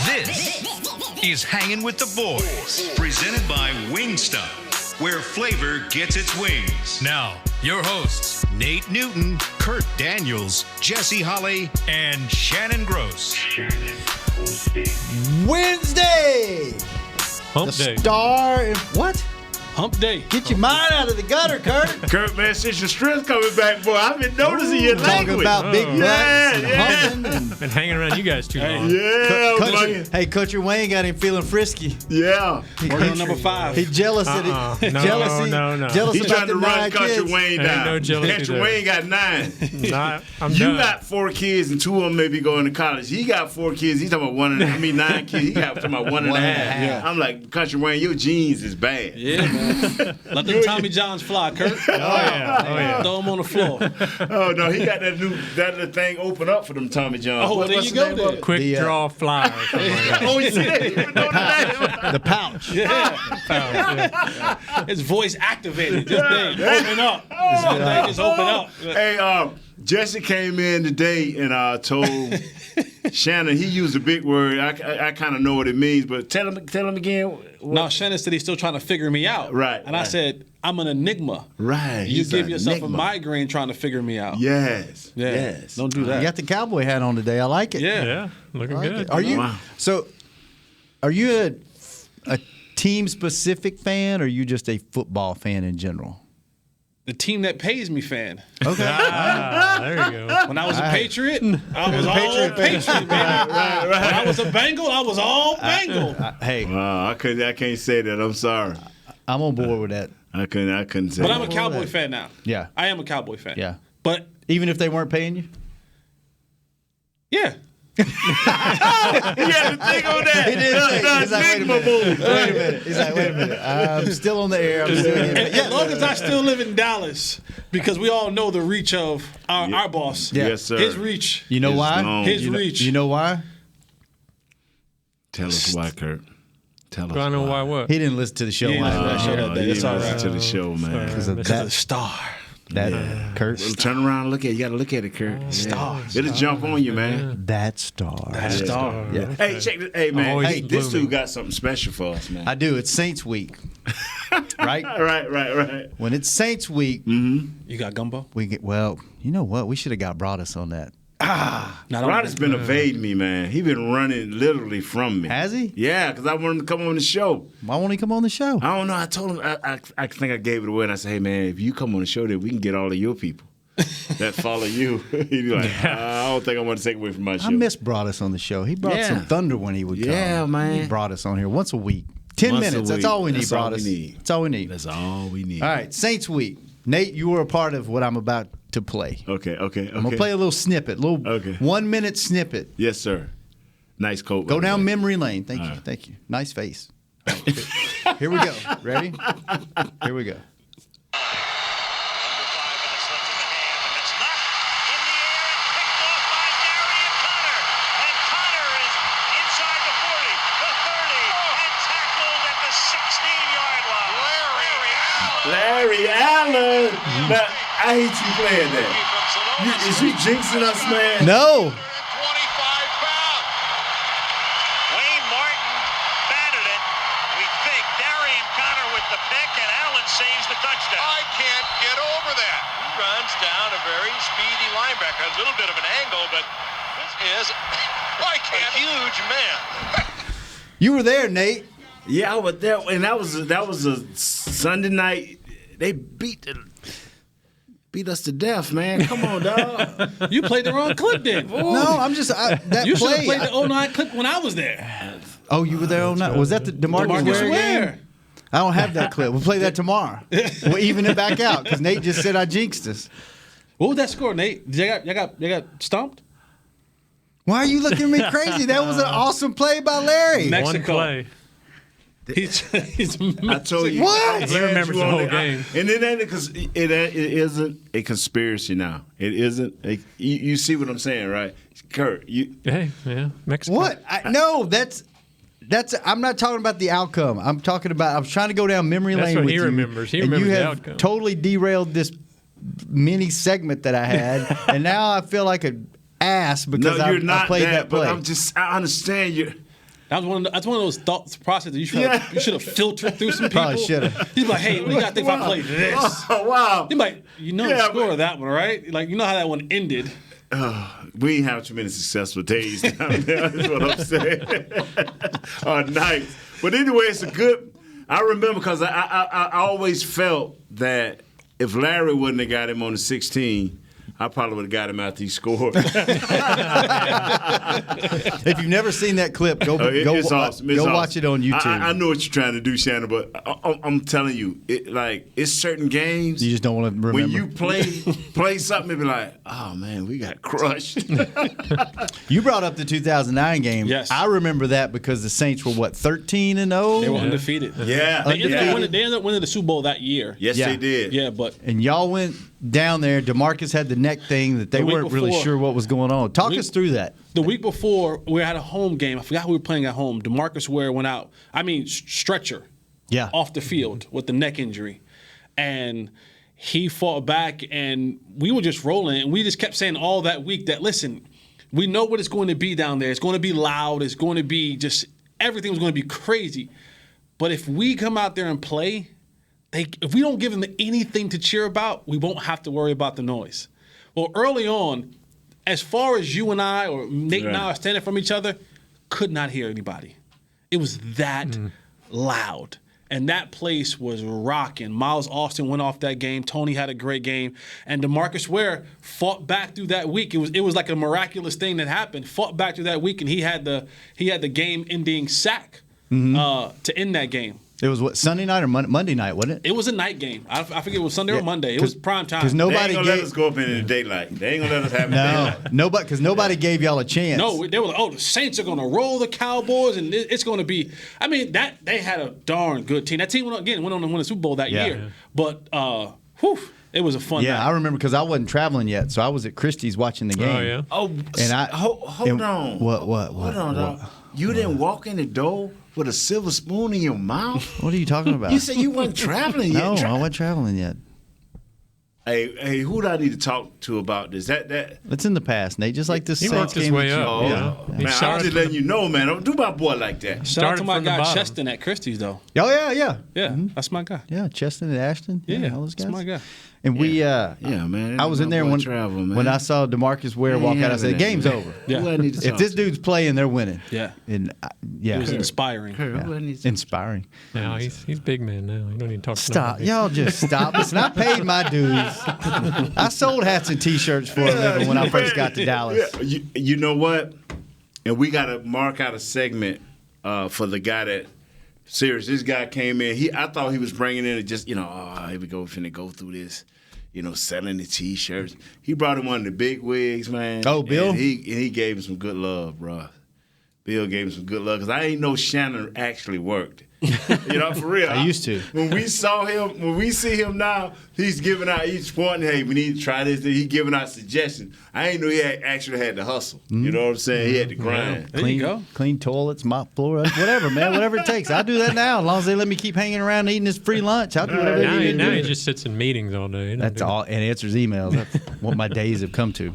This is Hangin' with the Boys, presented by Wingstop, where flavor gets its wings. Now, your hosts, Nate Newton, Kurt Daniels, Jesse Holley, and Shannon Gross. Wednesday! Hump the Day. Star and what? Hump Day. Get your mind out of the gutter, Kurt. Kurt, man, since your strength coming back, boy, I've been noticing your Talking language. about big butts and humping. Been hanging around you guys too long. Yeah, Coach Wayne got him feeling frisky. yeah. Working on number 5. He jealous of it. No. Jealous He's about trying the to 9 run Country kids. Wayne Ain't down. no jealousy Country there. Wayne got 9. Nah, I'm You done. got 4 kids and 2 of them may be going to college. He got 4 kids. He's talking about 9 kids. He got talking about 1.5. Yeah. I'm like, Country Wayne, your genes is bad. Yeah, man. Let them Tommy Johns fly, Kurt. Oh, yeah. Throw them on the floor. Oh no, he got that little thing open up for them Tommy Johns. Oh, there you go then. Quick draw fly or something like that. Oh, you see that? Even know the name. The pouch. Yeah. His voice activated. This thing open up. This thing just open up. Hey, Jesse came in today and told Shannon, he used a big word. I kind of know what it means, but tell him again. No, Shannon said he's still trying to figure me out. Right, And I right. said, I'm an enigma. Right. You he's give an yourself enigma. a migraine trying to figure me out. Yes. Yeah. Yes. Don't do that. You got the cowboy hat on today. I like it. Yeah. Yeah, looking I like good. it. Are you? Wow. So, are you a team specific fan, or are you just a football fan in general? The team that pays me fan. Okay. There you go. When I was a Right. Patriot, I was all Patriot Patriot, fan. baby. When I was a Bengal, I was all Bengal. Hey, I can't say that. I'm sorry. I'm on board with that. I couldn't say But that. I'm a Cowboy fan now. Yeah. I am a Cowboy fan. Yeah. But, Even if they weren't paying you. yeah. He had to think on that. He did think. He's like, wait a minute. move. Wait a minute. He's like, wait a minute. I'm still on the air. I'm still here. As long as I still live in Dallas, because we all know the reach of our boss. Yeah. Yes, sir. His reach. You know It's why? known. His reach. You know why? Tell us why, Kurt. Tell us Do I know why what? He didn't listen to the show. He didn't listen to that show that day. You It's all listen right. to the show, man. Because of Because of the that. star. Kurt. Well, turn around and look at it. You got to look at it, Kurt. Star. It'll jump on you, man. That star. Star. Yeah. Hey, check this. Hey, man. Always Hey, this blooming. dude got something special for us, man. I do. It's Saints Week. Right? Right. When it's Saints Week, You got gumbo? we get, well, you know what? We should have got Broadus on that. Rod has been evading me, man. He been running literally from me. Has he? Yeah, because I wanted him to come on the show. Why won't he come on the show? I don't know. I told him, I think I gave it away, and I said, hey, man, if you come on the show, then we can get all of your people that follow you. He'd be like, I don't think I want to take away from my show. I miss Broadus on the show. He brought Yeah. some thunder when he would come. Yeah, man. He brought us on here once a week. 10 Once a minutes. That's week. all we need, That's all we Broadus. need. That's all we need. That's all we need. All right, Saints Week. Nate, you were a part of what I'm about to play. Okay. I'm going to play a little snippet, Okay. 1 minute snippet. Yes, sir. Nice coat. Go by the down way. memory lane. Thank you. Thank you. Nice face. All right. Here we go. Ready? Here we go. Under 5 minutes left in the half, and it's knocked in the air and picked off by Darian Connor. And Connor is inside the 40, the 30, and tackled at the 16-yard line. Larry Allen. Now, I hate you playing that. Is you jinxing us, man? No. 25 pounds. Wayne Martin batted it. We think Darian Connor with the pick, and Allen saves the touchdown. I can't get over that. He runs down a very speedy linebacker. A little bit of an angle, but this is a huge man. You were there, Nate. Yeah, I was there, and that was a Sunday night. They beat us to death, man. Come on, dog. You played the wrong clip then. No, I'm just that You should have play. played the 09 clip when I was there. Oh, you were there all night. Was that the DeMarcus Ware game? I don't have that clip. We'll play that tomorrow. We'll even it back out because Nate just said I jinxed us. What was that score, Nate? Y'all got stumped? Why are you looking at me crazy? That was an awesome play by Larry. Mexico. One play. He's I told you. What? I'm He glad remembers you the on whole it. game. And it ain't because it isn't a conspiracy now. It isn't. You see what I'm saying, right, Kurt? Hey, yeah, Mexico. What? No, that's. I'm not talking about the outcome. I'm talking about. I'm trying to go down memory That's lane what with he you. remembers. He and remembers you the have outcome. totally derailed this mini segment that I had, and now I feel like an ass because No, you're I not played that but play. I understand you. That's one of those thoughts processes you should have filtered through some people. Probably should have. He's like, hey, what do you got to think if I play this? Oh, wow. He's like, the score of that one, right? Like, you know how that one ended. We ain't have tremendous successful days down there. That's what I'm saying. Or nights. But anyway, it's a good. I remember because I always felt that if Larry wouldn't have got him on the 16, I probably would have got him after he scored. If you've never seen that clip, go awesome. watch it on YouTube. I know what you're trying to do, Shannon, but I'm telling you, it's certain games. You just don't want to remember. When you play something, it be like, oh man, we got crushed. You brought up the 2009 game. Yes. I remember that because the Saints were 13-0. They were undefeated. Yeah. They ended up winning the Super Bowl that year. Yes, they did. Yeah, but and y'all went down there. DeMarcus had the neck thing that they weren't really sure what was going on. Talk us through that. The week before, we had a home game. I forgot who we were playing at home. DeMarcus Ware went out. Stretcher. Yeah. Off the field with the neck injury. And he fought back, and we were just rolling. And we just kept saying all that week that, listen, we know what it's going to be down there. It's going to be loud. It's going to be just everything was going to be crazy. But if we come out there and play, if we don't give them anything to cheer about, we won't have to worry about the noise. Well, early on, as far as you and I or Nate and I are standing from each other, could not hear anybody. It was that loud. And that place was rocking. Miles Austin went off that game. Tony had a great game. And DeMarcus Ware fought back through that week. It was like a miraculous thing that happened. Fought back through that week, and he had the game-ending sack to end that game. It was Sunday night or Monday night, wasn't it? It was a night game. I forget it was Sunday or Monday. It was prime time. Because nobody they ain't gonna let us go up in the daylight. They ain't gonna let us have daylight. Nobody gave y'all a chance. No, they were like, the Saints are going to roll the Cowboys, and it's going to be. I mean, that they had a darn good team. That team went on to win the Super Bowl that year. But it was a fun night. I remember because I wasn't traveling yet, so I was at Christie's watching the game. Oh yeah. Oh, and hold on. What? Hold on, dog. You didn't walk in the door with a silver spoon in your mouth? What are you talking about? You said you weren't traveling yet. No, I wasn't traveling yet. Hey, who do I need to talk to about this? That It's in the past, Nate. Just like this He Saints worked his game. way up. Oh, Yeah. He man, I'm started just letting you know, man. Don't do my boy like that. Shout out to Started my from the guy bottom. Cheston at Christie's, though. Oh yeah. Yeah, that's my guy. Yeah, Cheston and Ashton. Yeah, all those guys. that's my guy. And we, Yeah, man. I was in there when I saw DeMarcus Ware walk out. I said, "Game's over. Yeah. Who I need to If talk this to? dude's playing, they're winning." Yeah. And It was inspiring. Who I need to inspiring. Now he's big man now. You don't need to talk to Stop, nobody. y'all just stop. Listen, I paid my dues. I sold hats and T-shirts for a living when I first got to Dallas. Yeah. You know what? And we got to mark out a segment for the guy that. Serious, this guy came in. I thought he was bringing in just, here we go, finna go through this, selling the T-shirts. He brought in one of the big wigs, man. Oh, Bill? And he gave him some good love, bro. Bill gave him some good love because I ain't know Shannon actually worked. For real. I used to. When we see him now, he's giving out each point. Hey, we need to try this. He's giving out suggestions. I ain't know he actually had to hustle. You know what I'm saying? He had to grind. There you go. Clean toilets, mop floor, whatever, man. Whatever it takes. I'll do that now. As long as they let me keep hanging around and eating this free lunch, I'll do whatever they need Now to he do. just sits in meetings all day. That's all, and answers emails. That's what my days have come to.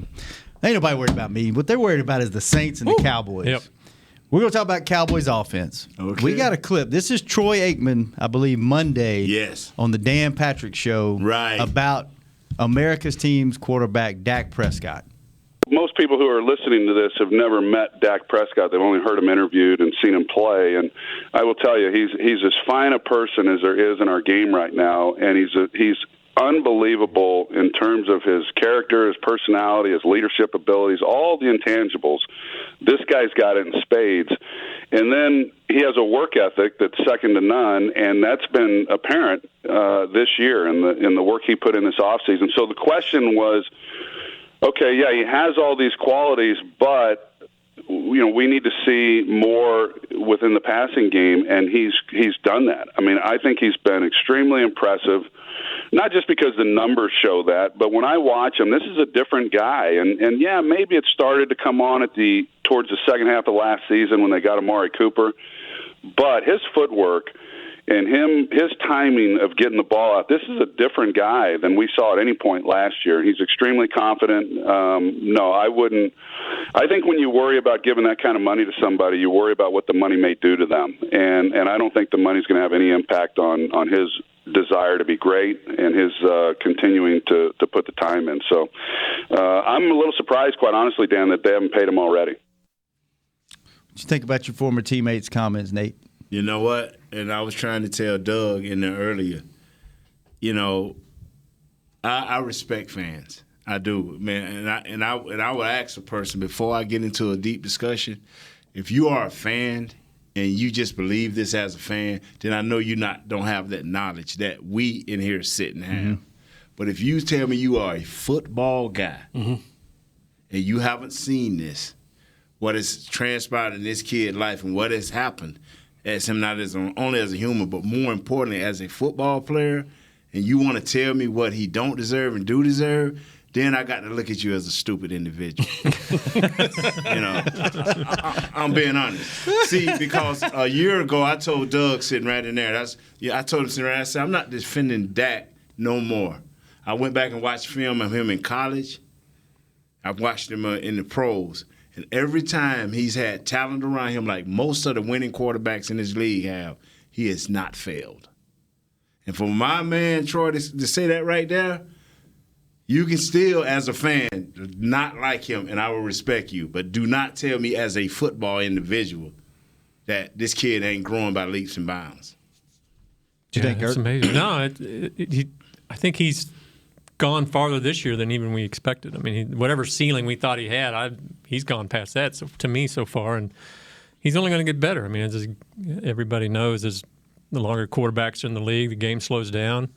Ain't nobody worried about me. What they're worried about is the Saints and the Cowboys. Yep. We're going to talk about Cowboys offense. Okay. We got a clip. This is Troy Aikman, I believe, Monday. Yes. On the Dan Patrick Show. Right. About America's team's quarterback, Dak Prescott. Most people who are listening to this have never met Dak Prescott. They've only heard him interviewed and seen him play. And I will tell you, he's as fine a person as there is in our game right now, and he's unbelievable in terms of his character, his personality, his leadership abilities, all the intangibles. This guy's got it in spades. And then he has a work ethic that's second to none, and that's been apparent this year in the work he put in this offseason. So the question was, okay, yeah, he has all these qualities, but we need to see more within the passing game, and he's done that. I mean, I think he's been extremely impressive, not just because the numbers show that, but when I watch him, this is a different guy. And yeah, maybe it started to come on towards the second half of last season when they got Amari Cooper, but his footwork And his timing of getting the ball out, this is a different guy than we saw at any point last year. He's extremely confident. No, I wouldn't. I think when you worry about giving that kind of money to somebody, you worry about what the money may do to them. And I don't think the money's going to have any impact on his desire to be great and his continuing to put the time in. So I'm a little surprised, quite honestly, Dan, that they haven't paid him already. What you think about your former teammates' comments, Nate? You know what? And I was trying to tell Doug in there earlier, I respect fans. I do, man. And I would ask a person before I get into a deep discussion, if you are a fan and you just believe this as a fan, then I know you don't have that knowledge that we in here sitting have. Mm-hmm. But if you tell me you are a football guy and you haven't seen this, what has transpired in this kid's life and what has happened as him not as only as a human, but more importantly as a football player, and you want to tell me what he don't deserve and do deserve, then I got to look at you as a stupid individual. I'm being honest. See, because a year ago I told Doug sitting right in there, I told him sitting right there, I said, I'm not defending Dak no more. I went back and watched film of him in college. I've watched him in the pros. And every time he's had talent around him, like most of the winning quarterbacks in this league have, he has not failed. And for my man, Troy, to say that right there, you can still, as a fan, not like him, and I will respect you. But do not tell me as a football individual that this kid ain't growing by leaps and bounds. That's amazing. No, I think he's gone farther this year than even we expected. I mean, whatever ceiling we thought he had, he's gone past that. So to me, so far, and he's only going to get better. I mean, as everybody knows, as the longer quarterbacks are in the league, the game slows down.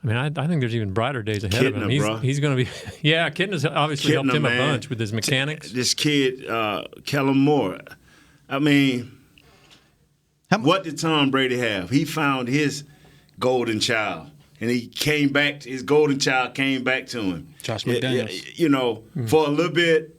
I mean, I think there's even brighter days ahead of him. He's going to be – yeah, Kitna's obviously helped him a bunch with his mechanics. This kid, Kellen Moore, I mean, what did Tom Brady have? He found his golden child, and his golden child came back to him. Josh McDaniels. For a little bit,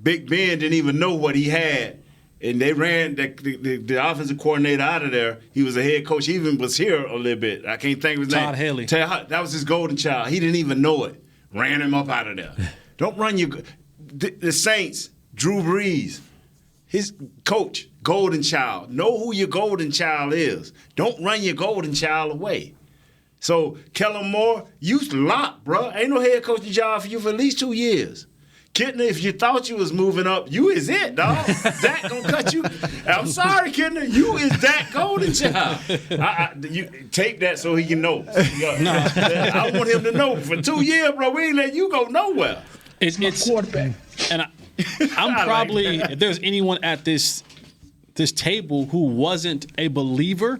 Big Ben didn't even know what he had. And they ran the offensive coordinator out of there. He was a head coach. He even was here a little bit. I can't think of his name. Todd Haley. That was his golden child. He didn't even know it. Ran him up out of there. Don't run the Saints, Drew Brees, his coach, golden child. Know who your golden child is. Don't run your golden child away. So, Kellen Moore, you locked, bro. Ain't no head coaching job for you for at least 2 years. Kitna, if you thought you was moving up, you is it, dog. Dak gonna cut you. I'm sorry, Kitna, you is that golden child. You take that so he can know. I want him to know. For 2 years, bro, we ain't let you go nowhere. It's quarterback. And I'm probably, if there's anyone at this table who wasn't a believer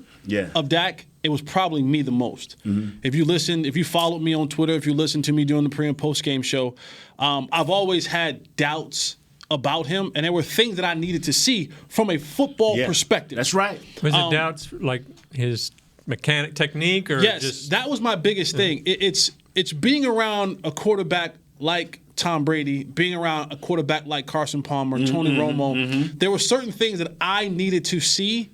of Dak, it was probably me the most. Mm-hmm. If you followed me on Twitter, if you listened to me during the pre- and post-game show, I've always had doubts about him, and there were things that I needed to see from a football perspective. That's right. Was it doubts like his mechanic technique, or yes, that was my biggest thing. It's being around a quarterback like Tom Brady, being around a quarterback like Carson Palmer, Tony Romo. Mm-hmm. There were certain things that I needed to see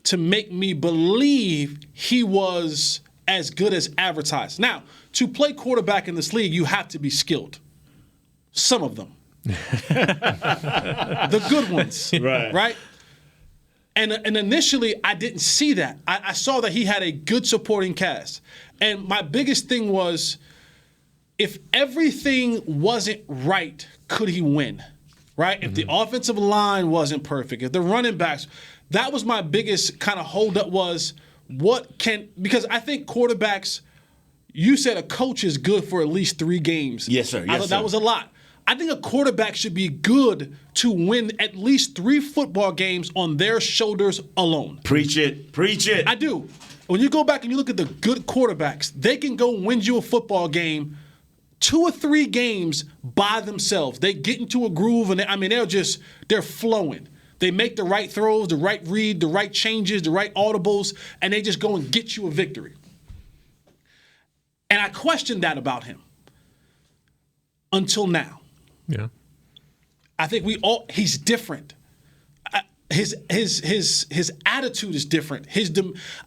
to make me believe he was as good as advertised. Now, to play quarterback in this league, you have to be skilled. Some of them. The good ones. Right? And initially, I didn't see that. I saw that he had a good supporting cast. And my biggest thing was, if everything wasn't right, could he win? Right? Mm-hmm. If the offensive line wasn't perfect, if the running backs, that was my biggest kind of holdup was because I think quarterbacks, you said a coach is good for at least 3 games. Yes, sir. I thought that was a lot. I think a quarterback should be good to win at least 3 football games on their shoulders alone. Preach it. Preach it. I do. When you go back and you look at the good quarterbacks, they can go win you a football game 2 or 3 games by themselves. They get into a groove, and they're flowing. They make the right throws, the right read, the right changes, the right audibles, and they just go and get you a victory. And I questioned that about him until now. Yeah. I think he's different. His attitude is different.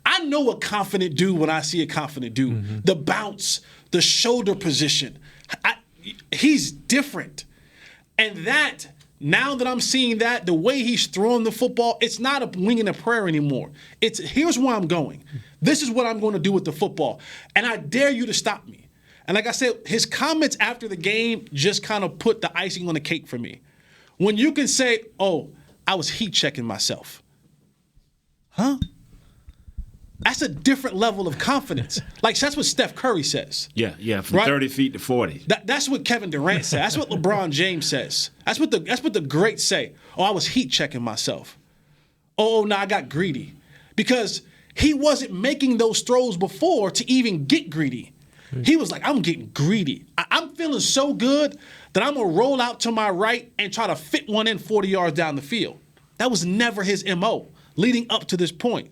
I I know a confident dude when I see a confident dude. Mm-hmm. The bounce, the shoulder position. He's different. And that, now that I'm seeing that, the way he's throwing the football, it's not a wing and a prayer anymore. It's here's where I'm going. This is what I'm going to do with the football. And I dare you to stop me. And like I said, his comments after the game just kind of put the icing on the cake for me. When you can say, oh, I was heat checking myself. Huh? That's a different level of confidence. Like, that's what Steph Curry says. Yeah, from 30 feet to 40. That's what Kevin Durant says. That's what LeBron James says. That's what the greats say. Oh, I was heat checking myself. Oh, no, I got greedy. Because he wasn't making those throws before to even get greedy. He was like, I'm getting greedy. I'm feeling so good that I'm going to roll out to my right and try to fit one in 40 yards down the field. That was never his MO leading up to this point.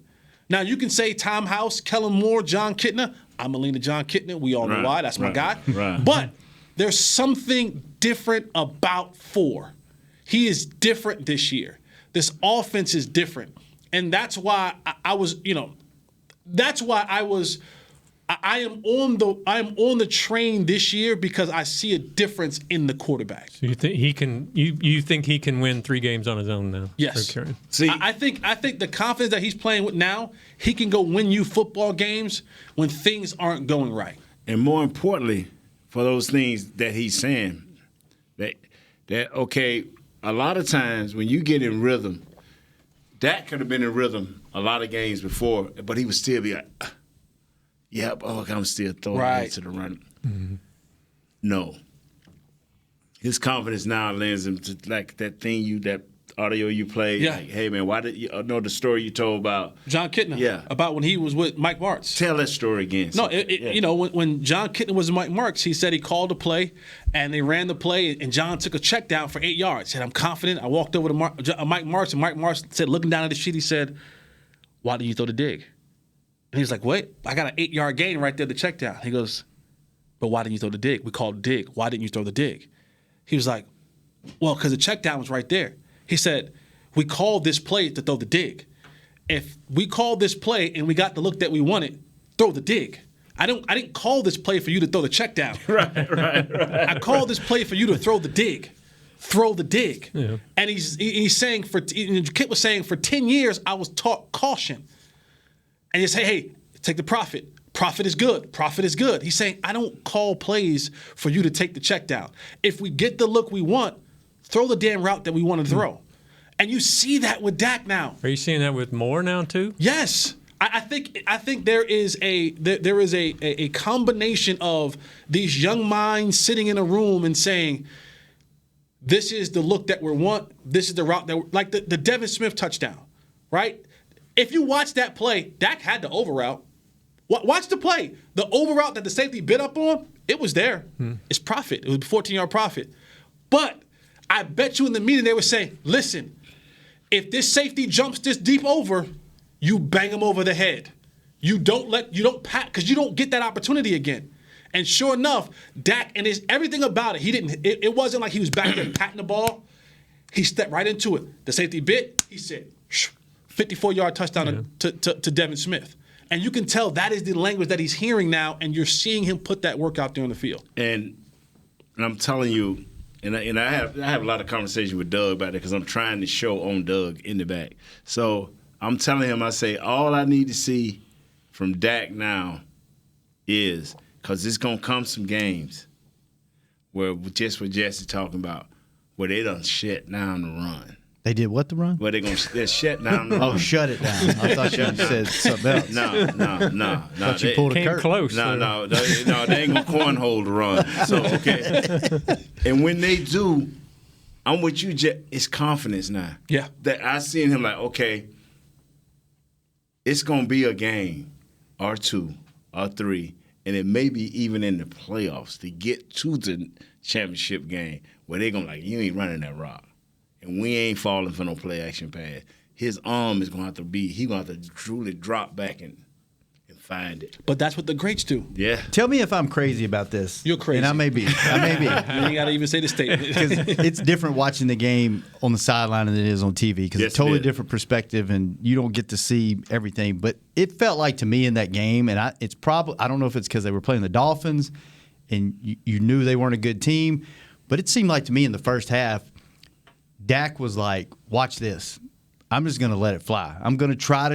Now, you can say Tom House, Kellen Moore, John Kitna. I'm going to lean to John Kitna. We all know why. That's my guy. Right. But there's something different about 4. He is different this year. This offense is different. And that's why I am on the train this year because I see a difference in the quarterback. So you think he can? You think he can win 3 games on his own now? Yes. See, I think the confidence that he's playing with now, he can go win you football games when things aren't going right. And more importantly, for those things that he's saying, that okay, a lot of times when you get in rhythm, Dak could have been in rhythm a lot of games before, but he would still be like. Yep, I'm still throwing into the run. Mm-hmm. No. His confidence now lends him to like that audio you played. Yeah. Like, hey, man, why did you know the story you told about John Kitna? Yeah. About when he was with Mike Martz. Tell that story again. No, when John Kitna was with Mike Martz, he said he called a play, and they ran the play, and John took a check down for 8 yards. He said, I'm confident. I walked over to Mike Martz, and Mike Martz said, looking down at the sheet, he said, why did you throw the dig? And he was like, wait, I got an 8-yard gain right there, the check down. He goes, but why didn't you throw the dig? We called it dig. Why didn't you throw the dig? He was like, well, because the check down was right there. He said, we called this play to throw the dig. If we called this play and we got the look that we wanted, throw the dig. I didn't call this play for you to throw the check down. Right. I called this play for you to throw the dig. Throw the dig. Yeah. And he's saying Kit was saying for 10 years I was taught caution. And you say, hey, take the profit. Profit is good. Profit is good. He's saying, I don't call plays for you to take the check down. If we get the look we want, throw the damn route that we want to throw. And you see that with Dak now. Are you seeing that with Moore now too? Yes. I think there is a combination of these young minds sitting in a room and saying, this is the look that we want. This is the route that like the Devin Smith touchdown, right? If you watch that play, Dak had the over route. Watch the play. The over route that the safety bit up on, it was there. It's profit. It was a 14-yard profit. But I bet you in the meeting they were saying, listen, if this safety jumps this deep over, you bang him over the head. You don't pat because you don't get that opportunity again. And sure enough, Dak and everything about it, it wasn't like he was back there patting the ball. He stepped right into it. The safety bit, he said, 54-yard touchdown to Devin Smith. And you can tell that is the language that he's hearing now, and you're seeing him put that work out there on the field. And I'm telling you, and I have a lot of conversation with Doug about it because I'm trying to show on Doug in the back. So I'm telling him, I say, all I need to see from Dak now is, because it's going to come some games where just what Jesse talking about, where they done shut down the run. They did what to run? Well, they're shut down the run. Oh, shut it down. I thought you said something else. No. Thought you pulled a curtain. Close. No, they ain't going to cornhole the run. So, okay. And when they do, I'm with you, Jeff. It's confidence now. Yeah. That I seen him like, okay, it's going to be a game or 2 or 3, and it may be even in the playoffs to get to the championship game where they're going to like, you ain't running that rock. And we ain't falling for no play action pass. His arm is going to have to truly drop back and find it. But that's what the greats do. Yeah. Tell me if I'm crazy about this. You're crazy. And I may be. You ain't got to even say the statement. Because it's different watching the game on the sideline than it is on TV because it's a totally different perspective and you don't get to see everything. But it felt like to me in that game, and I don't know if it's because they were playing the Dolphins and you knew they weren't a good team, but it seemed like to me in the first half, Dak was like, watch this. I'm just going to let it fly. I'm going to try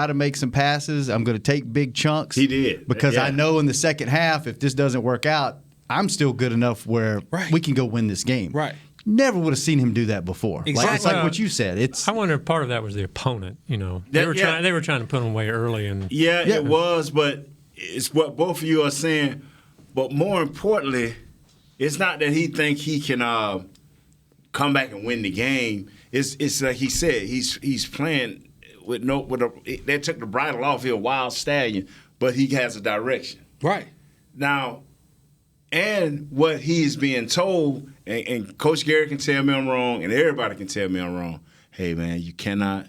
to make some passes. I'm going to take big chunks. He did. Because I know in the second half, if this doesn't work out, I'm still good enough where we can go win this game. Right. Never would have seen him do that before. Exactly. It's like what you said. I wonder if part of that was the opponent. They were trying to put him away early, and it was. But it's what both of you are saying. But more importantly, it's not that he think he can come back and win the game. It's like he said, he's playing they took the bridle off. He's a wild stallion, but he has a direction. Right. Now, and what he's being told, and Coach Garrett can tell me I'm wrong, and everybody can tell me I'm wrong. Hey, man, you cannot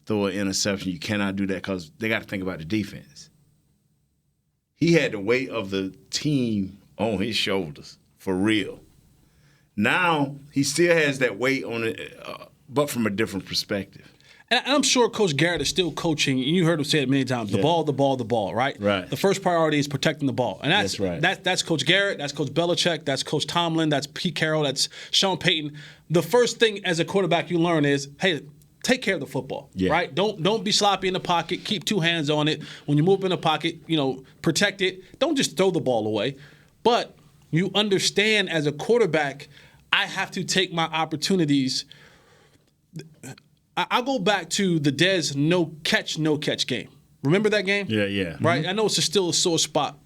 throw an interception. You cannot do that because they got to think about the defense. He had the weight of the team on his shoulders, for real. Now, he still has that weight on it, but from a different perspective. And I'm sure Coach Garrett is still coaching, and you heard him say it many times, the ball, right? Right. The first priority is protecting the ball. And that's right. That's Coach Garrett, that's Coach Belichick, that's Coach Tomlin, that's Pete Carroll, that's Sean Payton. The first thing as a quarterback you learn is, hey, take care of the football, right? Don't be sloppy in the pocket. Keep two hands on it. When you move in the pocket, protect it. Don't just throw the ball away. But you understand as a quarterback, I have to take my opportunities. I'll go back to the Dez no catch game. Remember that game? Yeah. Right? I know it's still a sore spot.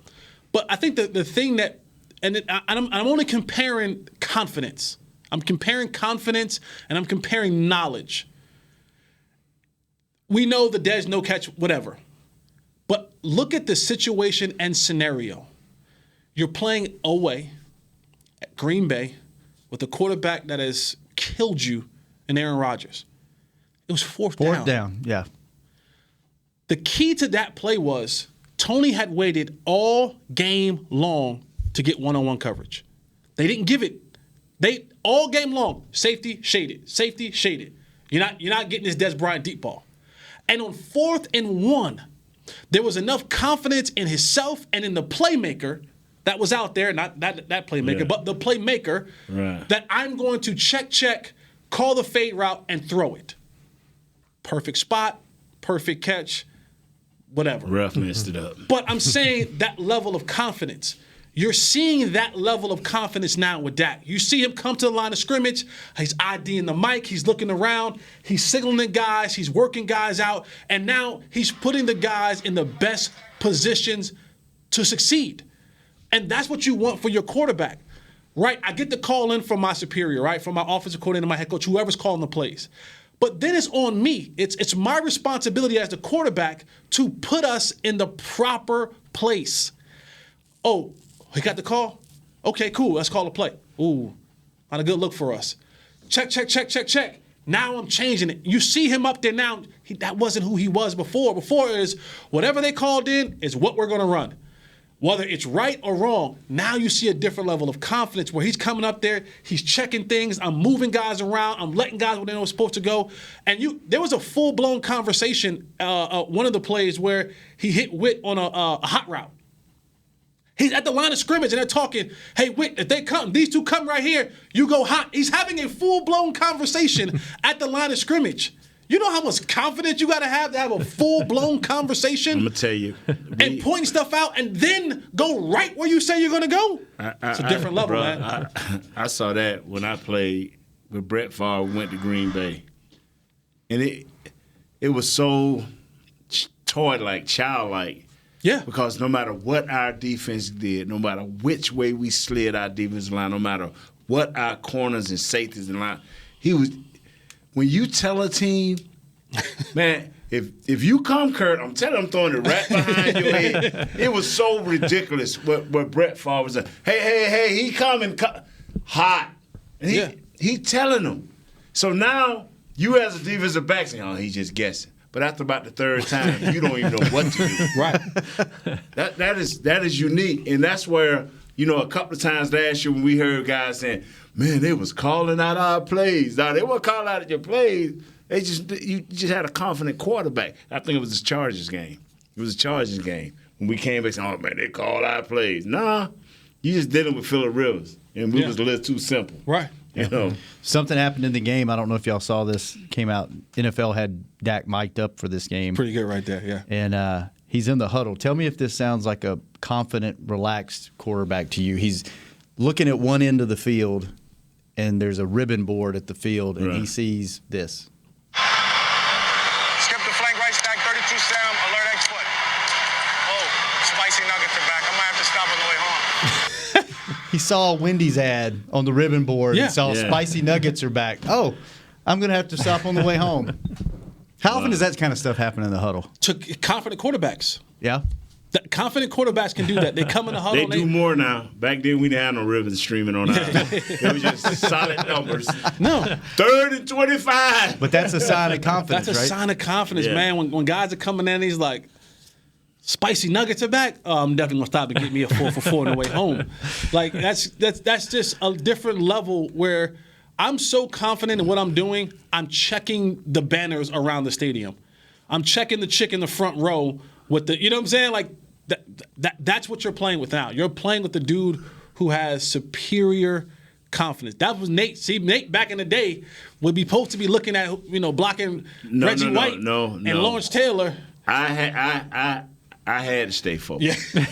But I think the thing that – and I'm only comparing confidence. I'm comparing confidence and I'm comparing knowledge. We know the Dez no catch, whatever. But look at the situation and scenario. You're playing away at Green Bay with a quarterback that has killed you in Aaron Rodgers. It was fourth down. Fourth down, yeah. The key to that play was Tony had waited all game long to get one-on-one coverage. They didn't give it. They all game long, safety shaded. You're not getting this Des Bryant deep ball. And on 4th and 1, there was enough confidence in himself and in the playmaker that was out there, not that playmaker, but the playmaker, that I'm going to check, call the fade route, and throw it. Perfect spot, perfect catch, whatever. Ref messed it up. But I'm saying that level of confidence. You're seeing that level of confidence now with Dak. You see him come to the line of scrimmage. He's IDing the mic. He's looking around. He's signaling guys. He's working guys out. And now he's putting the guys in the best positions to succeed. And that's what you want for your quarterback, right? I get the call in from my superior, right? From my offensive coordinator, my head coach, whoever's calling the plays. But then it's on me. It's my responsibility as the quarterback to put us in the proper place. Oh, he got the call? Okay, cool. Let's call a play. Ooh, not a good look for us. Check. Now I'm changing it. You see him up there now. That wasn't who he was before. Before is whatever they called in is what we're going to run. Whether it's right or wrong, now you see a different level of confidence where he's coming up there, he's checking things, I'm moving guys around, I'm letting guys where they're supposed to go. And there was a full-blown conversation, one of the plays where he hit Witt on a hot route. He's at the line of scrimmage and they're talking, hey, Witt, if they come, these two come right here, you go hot. He's having a full-blown conversation at the line of scrimmage. You know how much confidence you got to have a full-blown conversation? I'm going to tell you. And point stuff out and then go right where you say you're going to go? It's a different level, man. I saw that when I played with Brett Favre, went to Green Bay. And it was so toy-like, childlike. Yeah. Because no matter what our defense did, no matter which way we slid our defensive line, no matter what our corners and safeties in line, when you tell a team, man, if you come, Kurt, I'm telling you, I'm throwing it right behind your head. It was so ridiculous what Brett Favre was saying. Hey, he coming hot. And he telling them. So now you as a defensive back saying, oh, he's just guessing. but after about the third time, you don't even know what to do. Right. That is unique, and that's where, a couple of times last year when we heard guys saying, "Man, they was calling out our plays." Now they weren't calling out your plays. You just had a confident quarterback. I think it was the Chargers game. It was a Chargers game when we came back and said, "Oh man, they call our plays." Nah, you just dealing with Phillip Rivers, and we was a little too simple. Right. Something happened in the game. I don't know if y'all saw this. Came out. NFL had Dak mic'd up for this game. Pretty good right there, yeah. And he's in the huddle. Tell me if this sounds like a confident, relaxed quarterback to you. He's looking at one end of the field, and there's a ribbon board at the field, and he sees this. Skip the flank right stack, 32 Sam, alert X foot. Oh, spicy nuggets are back. I might have to stop on the way home. He saw a Wendy's ad on the ribbon board and saw Yeah. spicy nuggets are back. Oh, I'm going to have to stop on the way home. How often does that kind of stuff happen in the huddle? To confident quarterbacks. Yeah? Confident quarterbacks can do that. They come in the huddle. They do more now. Back then, we didn't have no ribbons streaming on our. It was just solid numbers. No. 3rd and 25. But that's a sign of confidence, That's a right? sign of confidence, Yeah. man. When guys are coming in, he's like, spicy nuggets are back. Oh, I'm definitely gonna stop and get me a 4 for 4 on the way home. Like that's just a different level where I'm so confident in what I'm doing. I'm checking the banners around the stadium. I'm checking the chick in the front row with the, you know what I'm saying? Like that's what you're playing with now. You're playing with the dude who has superior confidence. That was Nate. See, Nate back in the day would be supposed to be looking at, blocking Reggie White and Lawrence Taylor. I had to stay focused. Yeah.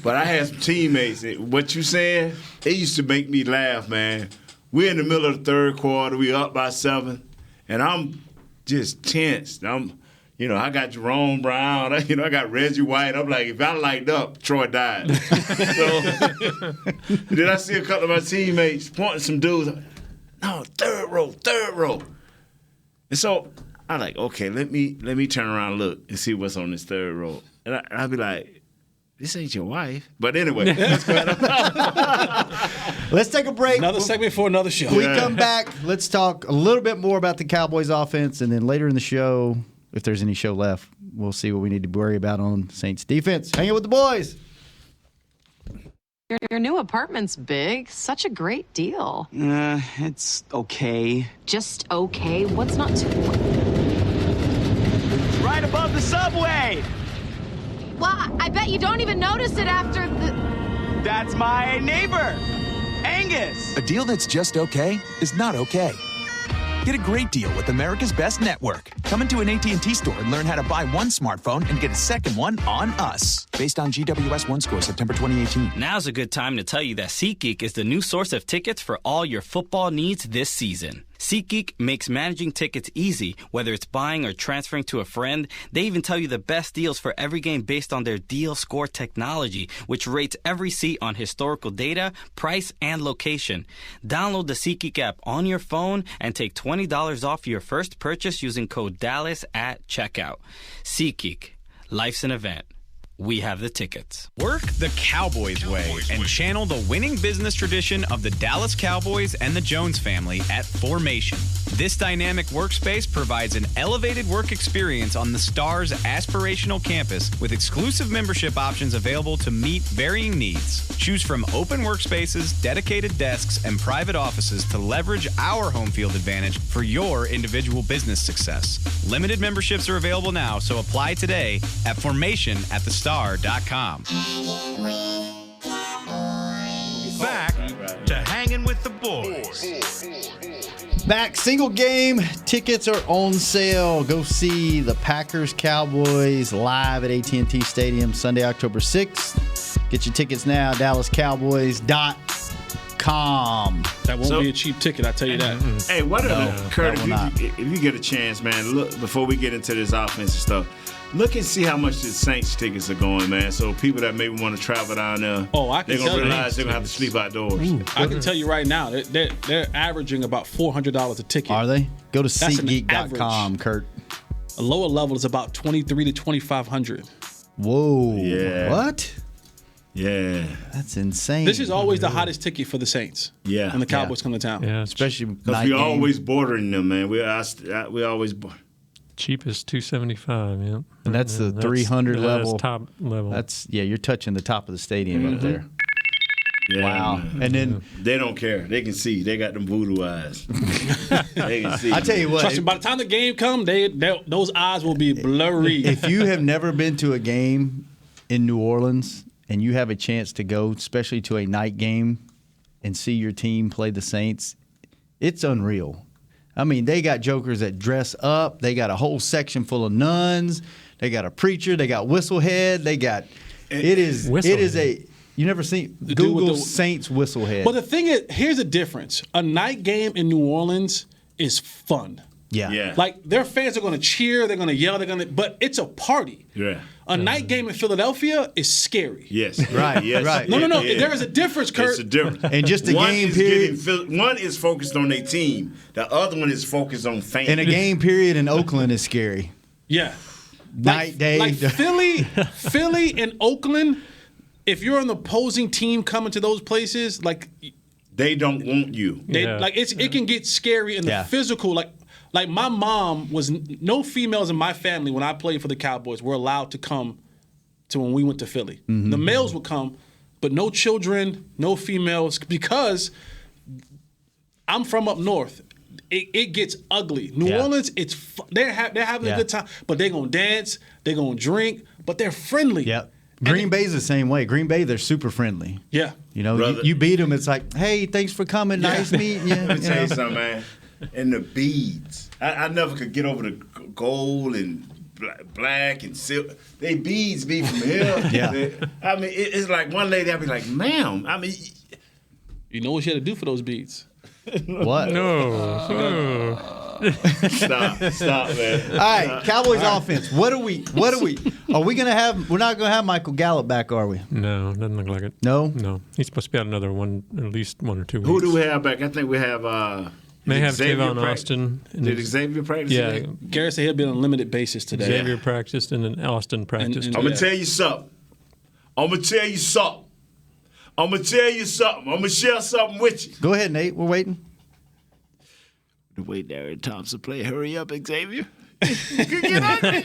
But I had some teammates. What you saying, it used to make me laugh, man. We're in the middle of the third quarter. We up by 7. And I'm just tense. I got Jerome Brown. I got Reggie White. I'm like, if I lighted up, Troy died. So then I see a couple of my teammates pointing some dudes. No, third row. And so I'm like, okay, let me turn around and look and see what's on this third row. And I'll be like, this ain't your wife. But anyway, let's go ahead. Let's take a break. Another segment for another show. When we come back, let's talk a little bit more about the Cowboys offense, and then later in the show, if there's any show left, we'll see what we need to worry about on Saints defense. Hanging with the boys. Your new apartment's big. Such a great deal. It's okay. Just okay? What's not too... Right above the subway! Well, I bet you don't even notice it after the... That's my neighbor, Angus! A deal that's just okay is not okay. Get a great deal with America's Best Network. Come into an AT&T store and learn how to buy one smartphone and get a second one on us. Based on GWS 1 score, September 2018. Now's a good time to tell you that SeatGeek is the new source of tickets for all your football needs this season. SeatGeek makes managing tickets easy, whether it's buying or transferring to a friend. They even tell you the best deals for every game based on their deal score technology, which rates every seat on historical data, price, and location. Download the SeatGeek app on your phone and take $20 off your first purchase using code Dallas at checkout. SeatGeek. Life's an event. We have the tickets. Work the Cowboys way and channel the winning business tradition of the Dallas Cowboys and the Jones family at Formation. This dynamic workspace provides an elevated work experience on the Star's aspirational campus with exclusive membership options available to meet varying needs. Choose from open workspaces, dedicated desks, and private offices to leverage our home field advantage for your individual business success. Limited memberships are available now, so apply today at formationatthestar.com. Back to Hanging with the Boys. Back, single game tickets are on sale. Go see the Packers Cowboys live at AT&T Stadium Sunday, October 6th. Get your tickets now, DallasCowboys.com. That won't be a cheap ticket, I tell you that. Hey, Kurt, if you get a chance, man, look, before we get into this offensive stuff, look and see how much the Saints tickets are going, man. So people that maybe want to travel down there, they're going to realize they're going to have to sleep outdoors. I can tell you right now, they're averaging about $400 a ticket. Are they? Go to SeatGeek.com, Kurt. A lower level is about $2,300 to $2,500. Whoa. Yeah. What? Yeah. That's insane. This is always the hottest ticket for the Saints. Yeah. And the Cowboys come to town. Yeah, especially because we're always bordering them, man. We always Cheapest $275, yeah. And that's the 300 level. That's top level. You're touching the top of the stadium up there. Yeah, wow. Man. And then they don't care. They can see. They got them voodoo eyes. They can see. I tell you what. Trust me, by the time the game comes, those eyes will be blurry. If you have never been to a game in New Orleans and you have a chance to go, especially to a night game, and see your team play the Saints, it's unreal. I mean, they got jokers that dress up. They got a whole section full of nuns. They got a preacher. They got Whistlehead. They got it is a. You never seen Google Saints Whistlehead. But the thing is, here's the difference. A night game in New Orleans is fun. Yeah. Like, their fans are going to cheer, they're going to yell, but it's a party. Yeah. A night game in Philadelphia is scary. Yes. Right. Yes. Right. No. There is a difference, Kurt. It's a difference. And just a game period. One is focused on their team. The other one is focused on fans. And a game period in Oakland is scary. Yeah. Night, day. Like Philly and Oakland, if you're an opposing team coming to those places, like they don't want you. It can get scary in the physical. Like my mom was no females in my family when I played for the Cowboys were allowed to come to when we went to Philly. Mm-hmm. The males would come, but no children, no females, because I'm from up north. It gets ugly. New Orleans, they're having a good time, but they're gonna dance, they're gonna drink, but they're friendly. Yep. Green Bay's the same way. Green Bay, they're super friendly. Yeah. You know, you beat them, it's like, hey, thanks for coming. Nice meeting you. Let me tell you something, man. And the beads. I never could get over the gold and black and silver. They beads be from here. Yeah. I mean, it's like one lady, I'd be like, ma'am, I mean. You know what she had to do for those beads? What? No. Stop, man. All right, Cowboys offense. What are we? Are we going to have? We're not going to have Michael Gallup back, are we? No, doesn't look like it. No? No. He's supposed to be out another at least 1 or 2 weeks. Who do we have back? I think we have May have Tavon Austin. Did Xavier practice today? Garrett said he'll be on a limited basis today. Xavier practiced and then Austin practiced. I'm going to tell you something. I'm going to share something with you. Go ahead, Nate. We're waiting. The way Darian Thompson play, hurry up, Xavier. Get out there.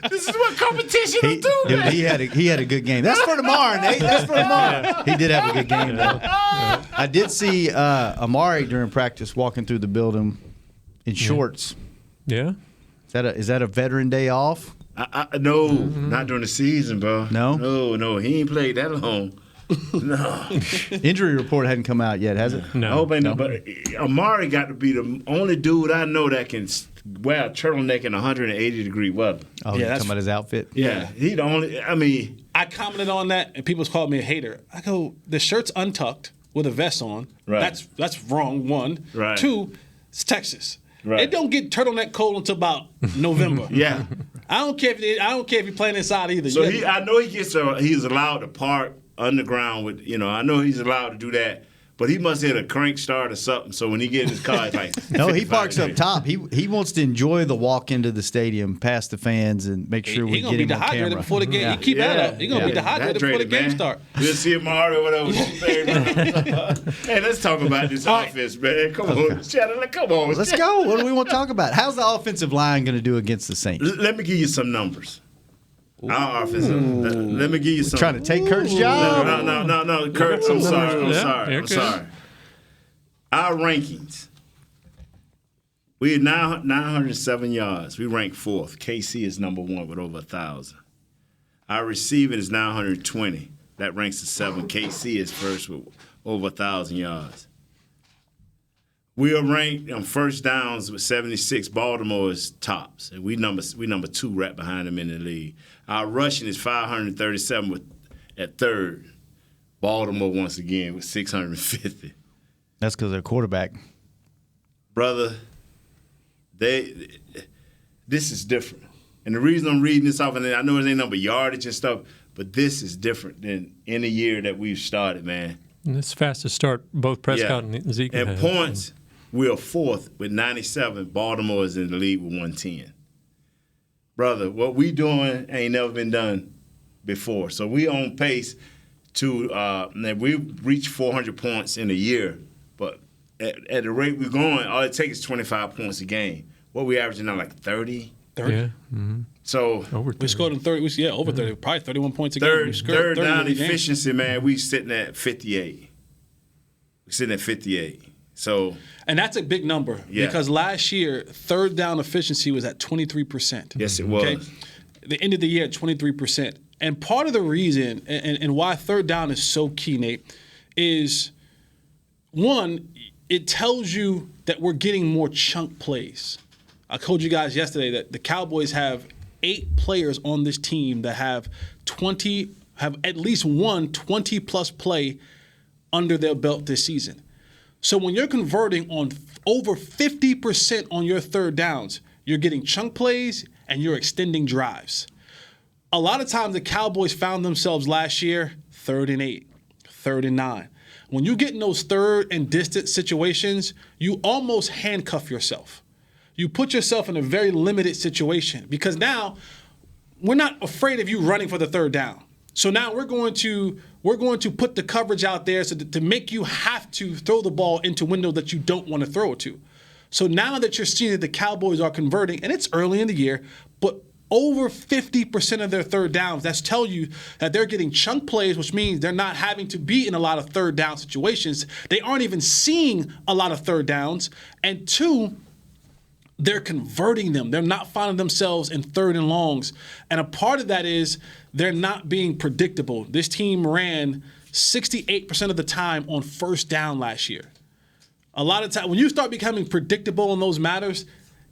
This is what competition will do, man. He had a good game. That's for tomorrow, Nate. That's for tomorrow. He did have a good game, though. I did see Amari during practice walking through the building in shorts. Yeah. Is that a Veteran Day off? No, not during the season, bro. No? He ain't played that long. No. Injury report hadn't come out yet, has it? No. But Amari got to be the only dude I know that can wear a turtleneck in 180-degree weather. Oh, you're talking about his outfit? Yeah, he the only. I mean, I commented on that, and people called me a hater. I go, the shirt's untucked with a vest on. Right. That's wrong. 1. Right. 2, it's Texas. Right. It don't get turtleneck cold until about November. Yeah. I don't care if you're playing inside either. So I know he's allowed to park underground with, I know he's allowed to do that, but he must hit a crank start or something. So when he gets in his car, it's like no, he parks up top. He wants to enjoy the walk into the stadium, past the fans, and make sure we get him on camera. He's gonna be dehydrated before the game. Yeah. He keep that up. He's gonna be dehydrated before the game start. You'll see him or whatever. Hey, let's talk about this offense, man. Come on, Shannon. Come on. Let's go. What do we want to talk about? How's the offensive line going to do against the Saints? Let me give you some numbers. Our offensive. Let me give you some. Trying to take Kurt's job? No, Kurt. I'm sorry. Our rankings. We are now 907 yards. We rank 4th. KC is number 1 with over 1,000. Our receiving is 920. That ranks the 7th. KC is first with over 1,000 yards. We are ranked on first downs with 76. Baltimore is tops. And we number 2 right behind them in the league. Our rushing is 537 at 3rd. Baltimore once again with 650. That's because they're quarterback. Brother, this is different. And the reason I'm reading this off, and I know it ain't number yardage and stuff, but this is different than any year that we've started, man. And it's fast to start both Prescott and Zeke. And points, we're 4th with 97. Baltimore is in the league with 110. Brother, what we doing ain't never been done before. So we on pace to we reach 400 points in a year, but at the rate we're going, all it takes is 25 points a game. what we averaging now, like 30? 30. Yeah. Mm-hmm. So we scored in 30. Over 30. Probably 31 points a game. Third down efficiency, man, we sitting at 58. We're sitting at 58. So, and that's a big number because last year, third down efficiency was at 23%. Yes, it was. Okay? The end of the year at 23%. And part of the reason and why third down is so key, Nate, is one, it tells you that we're getting more chunk plays. I told you guys yesterday that the Cowboys have 8 players on this team that have at least one 20-plus play under their belt this season. So when you're converting on over 50% on your third downs, you're getting chunk plays and you're extending drives. A lot of times the Cowboys found themselves last year 3rd and 8, 3rd and 9. When you get in those third and distant situations, you almost handcuff yourself. You put yourself in a very limited situation because now we're not afraid of you running for the third down. So now we're going to put the coverage out there so to make you have to throw the ball into windows that you don't want to throw it to. So now that you're seeing that the Cowboys are converting, and it's early in the year, but over 50% of their third downs, that's tell you that they're getting chunk plays, which means they're not having to be in a lot of third down situations. They aren't even seeing a lot of third downs. And 2, they're converting them. They're not finding themselves in third and longs. And a part of that is they're not being predictable. This team ran 68% of the time on first down last year. A lot of time, when you start becoming predictable in those matters,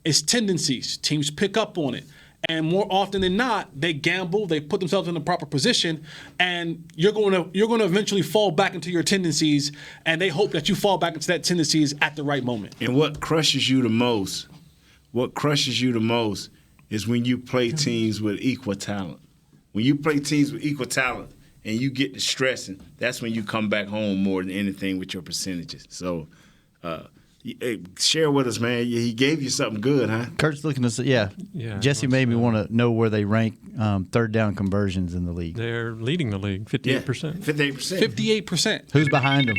it's tendencies. Teams pick up on it. And more often than not, they gamble, they put themselves in the proper position, and you're going to eventually fall back into your tendencies, and they hope that you fall back into that tendencies at the right moment. And what crushes you the most is when you play teams with equal talent. When you play teams with equal talent and you get to stressing, that's when you come back home more than anything with your percentages. So, share with us, man. He gave you something good, huh? Kurt's looking to see, Jesse made me want to know where they rank third down conversions in the league. They're leading the league, 58%. 58%. Who's behind them?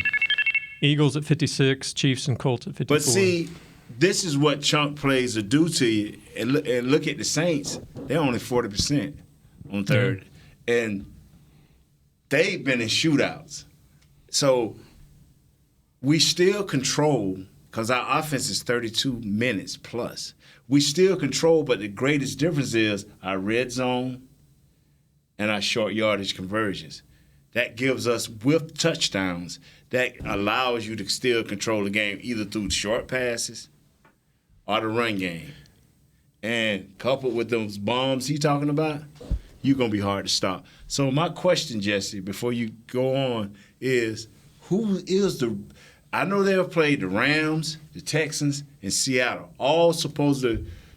Eagles at 56, Chiefs and Colts at 54. But see, this is what chunk plays are due to you. And look at the Saints. They're only 40% on third. Yeah. And they've been in shootouts. So we still control, because our offense is 32 minutes plus. We still control, but the greatest difference is our red zone and our short yardage conversions. That gives us with touchdowns that allows you to still control the game either through short passes or the run game. And coupled with those bombs he's talking about, you're going to be hard to stop. So my question, Jesse, before you go on, is who is the – I know they've played the Rams, the Texans, and Seattle, all supposed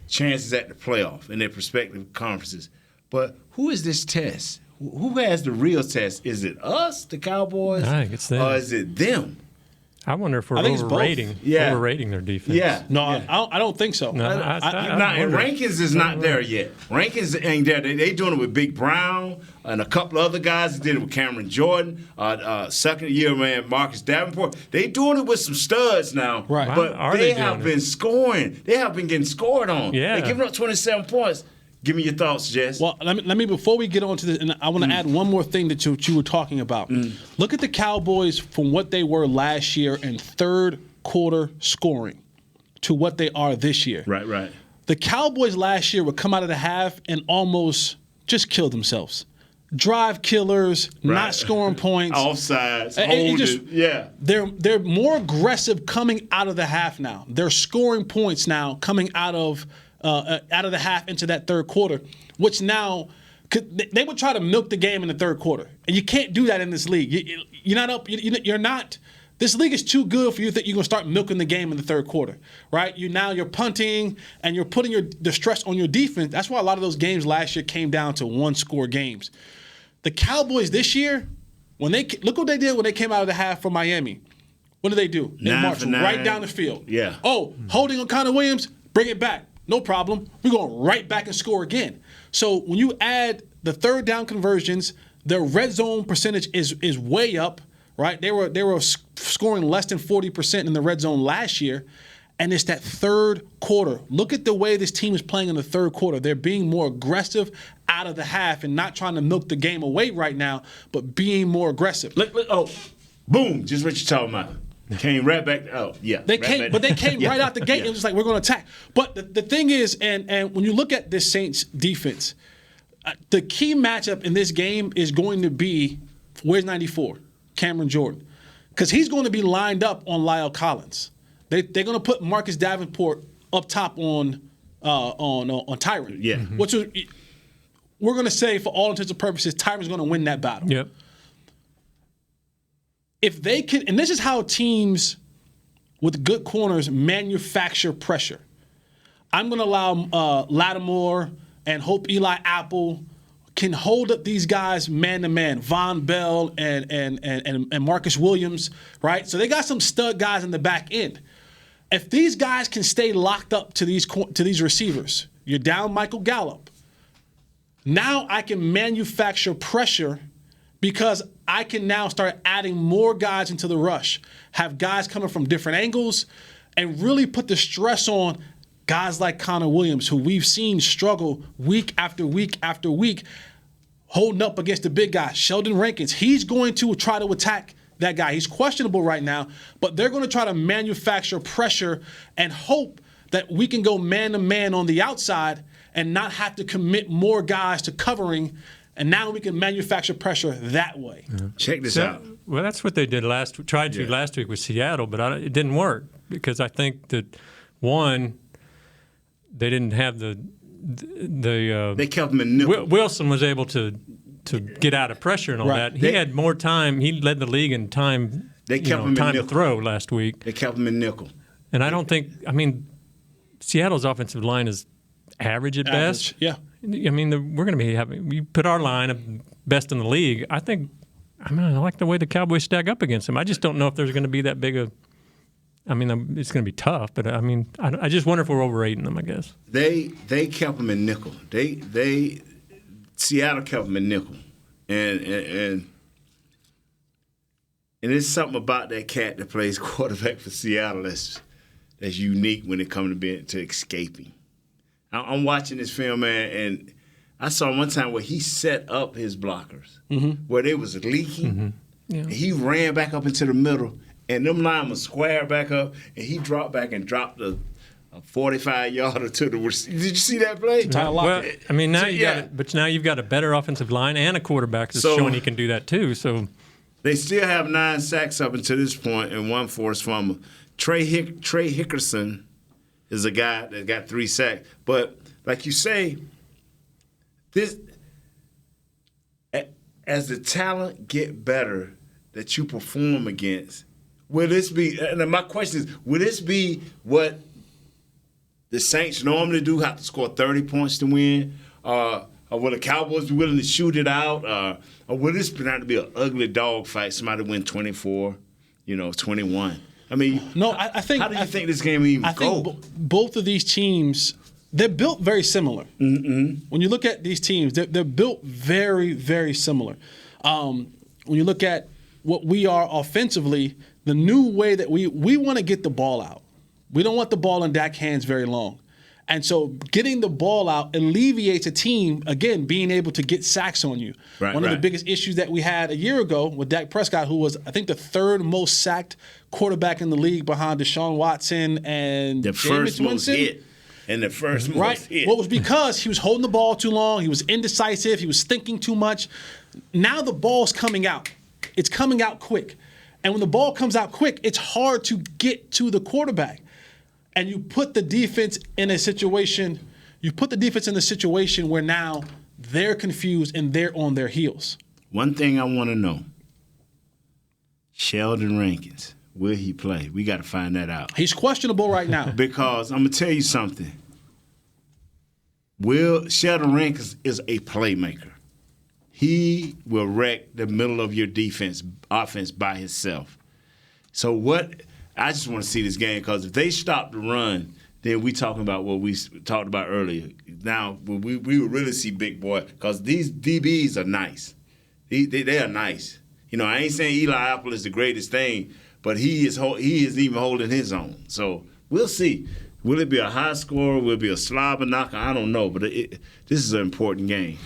chances at the playoff in their respective conferences. But who is this test? Who has the real test? Is it us, the Cowboys? I think it's them. Or is it them? I wonder if we're overrating their defense. Yeah. No, I don't think so. No, and Rankins is not there yet. Rankins ain't there. They doing it with Big Brown and a couple of other guys. They did it with Cameron Jordan, second year man Marcus Davenport. They doing it with some studs now. Right. But they have been scoring. They have been getting scored on. Yeah. They're giving up 27 points. Give me your thoughts, Jess. Well, let me before we get on to this, and I want to add one more thing that you were talking about. Look at the Cowboys from what they were last year in third quarter scoring to what they are this year. Right. The Cowboys last year would come out of the half and almost just kill themselves. Drive killers, not scoring points. Offsides, They're more aggressive coming out of the half now. They're scoring points now coming out of the half into that third quarter, which now they would try to milk the game in the third quarter, and you can't do that in this league. You're not up. You're not. This league is too good for you that you're gonna start milking the game in the third quarter, right? You're punting and you're putting the stress on your defense. That's why a lot of those games last year came down to one-score games. The Cowboys this year, look what they did when they came out of the half for Miami. What did they do? They marched right down the field. Yeah. Oh, holding on Connor Williams, bring it back. No problem. We're going right back and score again. So when you add the third down conversions, their red zone percentage is way up, right? They were scoring less than 40% in the red zone last year. And it's that third quarter. Look at the way this team is playing in the third quarter. They're being more aggressive out of the half and not trying to milk the game away right now, but being more aggressive. Boom! Just what you're talking about. Came right back. They came right out the gate. It was just like, we're going to attack. But the thing is, and when you look at this Saints defense, the key matchup in this game is going to be, where's 94? Cameron Jordan. Because he's going to be lined up on Lyle Collins. They're going to put Marcus Davenport up top on Tyron. Yeah. Which we're going to say, for all intents and purposes, Tyron's going to win that battle. Yep. If they can, and this is how teams with good corners manufacture pressure. I'm going to allow Lattimore and hope Eli Apple can hold up these guys man to man. Von Bell and Marcus Williams, right? So they got some stud guys in the back end. If these guys can stay locked up to these receivers, you're down Michael Gallup. Now I can manufacture pressure because I can now start adding more guys into the rush, have guys coming from different angles, and really put the stress on guys like Connor Williams, who we've seen struggle week after week after week, holding up against the big guy. Sheldon Rankins, he's going to try to attack that guy. He's questionable right now, but they're going to try to manufacture pressure and hope that we can go man-to-man on the outside and not have to commit more guys to covering, and now we can manufacture pressure that way. Yeah. Check this out. Well, that's what they did last week with Seattle, but it didn't work because I think that, one, they didn't have they kept him in nickel. Wilson was able to get out of pressure and all that. He had more time. He led the league in time. They kept him in time nickel. To throw last week. They kept him in nickel. And I don't think. I mean, Seattle's offensive line is average at best. Yeah. I mean, we're going to be having. We put our line of best in the league. I think. I like the way the Cowboys stack up against them. I just don't know if there's going to be that big a. I mean, it's going to be tough, but I mean, I just wonder if we're overrating them. I guess they kept them in nickel. Seattle kept them in nickel, and there's something about that cat that plays quarterback for Seattle that's unique when it comes to escaping. I'm watching this film, man, and I saw one time where he set up his blockers where they was leaking. Mm-hmm. Yeah. And he ran back up into the middle. And them linemen square back up, and he dropped back and dropped a 45-yarder to the receiver. Did you see that play? Well, I mean, now now you've got a better offensive line and a quarterback that's showing he can do that too. So they still have 9 sacks up until this point and 1 forced fumble. Trey Hickerson is a guy that got 3 sacks. But like you say, this as the talent get better that you perform against. Will this be, and my question is, will this be what the Saints normally do, have to score 30 points to win? Or will the Cowboys be willing to shoot it out? Or will this turn out to be an ugly dog fight, somebody win 24, 21? I mean, no, I think. How do you think this game even go? Think both of these teams, they're built very similar. Mm-hmm. When you look at these teams, they're built very, very similar. When you look at what we are offensively, the new way that we want to get the ball out. We don't want the ball in Dak's hands very long. And so getting the ball out alleviates a team, again, being able to get sacks on you. One of the biggest issues that we had a year ago with Dak Prescott, who was, I think, the 3rd most sacked quarterback in the league behind Deshaun Watson and the first most hit. And the first most hit. Well, it was because he was holding the ball too long. He was indecisive. He was thinking too much. Now the ball's coming out. It's coming out quick. And when the ball comes out quick, it's hard to get to the quarterback. And you put the defense in a situation, where now they're confused and they're on their heels. One thing I want to know, Sheldon Rankins, will he play? We got to find that out. He's questionable right now. Because I'm going to tell you something. Sheldon Rankins is a playmaker. He will wreck the middle of your offense by himself. So I just want to see this game, because if they stop the run, then we talking about what we talked about earlier. Now, we will really see big boy, because these DBs are nice. They are nice. I ain't saying Eli Apple is the greatest thing, but he is even holding his own. So we'll see. Will it be a high score? Will it be a slobber knocker? I don't know, but this is an important game.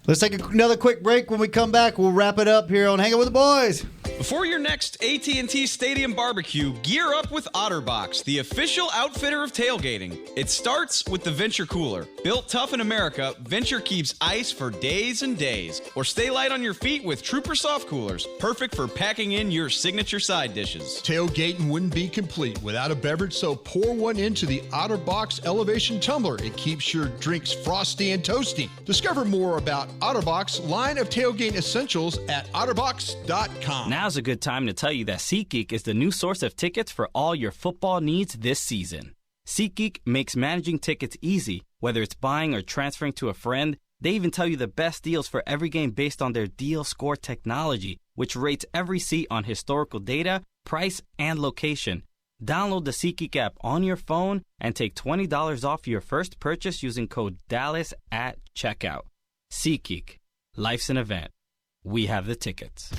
Let's take another quick break. When we come back, we'll wrap it up here on Hangin' with the Boys. Before your next AT&T Stadium barbecue, gear up with OtterBox, the official outfitter of tailgating. It starts with the Venture Cooler. Built tough in America, Venture keeps ice for days and days. Or stay light on your feet with Trooper Soft Coolers, perfect for packing in your signature side dishes. Tailgating wouldn't be complete without a beverage, so pour one into the OtterBox Elevation Tumbler. It keeps your drinks frosty and toasty. Discover more about OtterBox line of tailgate essentials at otterbox.com. Now's a good time to tell you that SeatGeek is the new source of tickets for all your football needs this season. SeatGeek makes managing tickets easy, whether it's buying or transferring to a friend. They even tell you the best deals for every game based on their deal score technology, which rates every seat on historical data, price, and location. Download the SeatGeek app on your phone and take $20 off your first purchase using code DALLAS at checkout. SeatGeek. Life's an event. We have the tickets.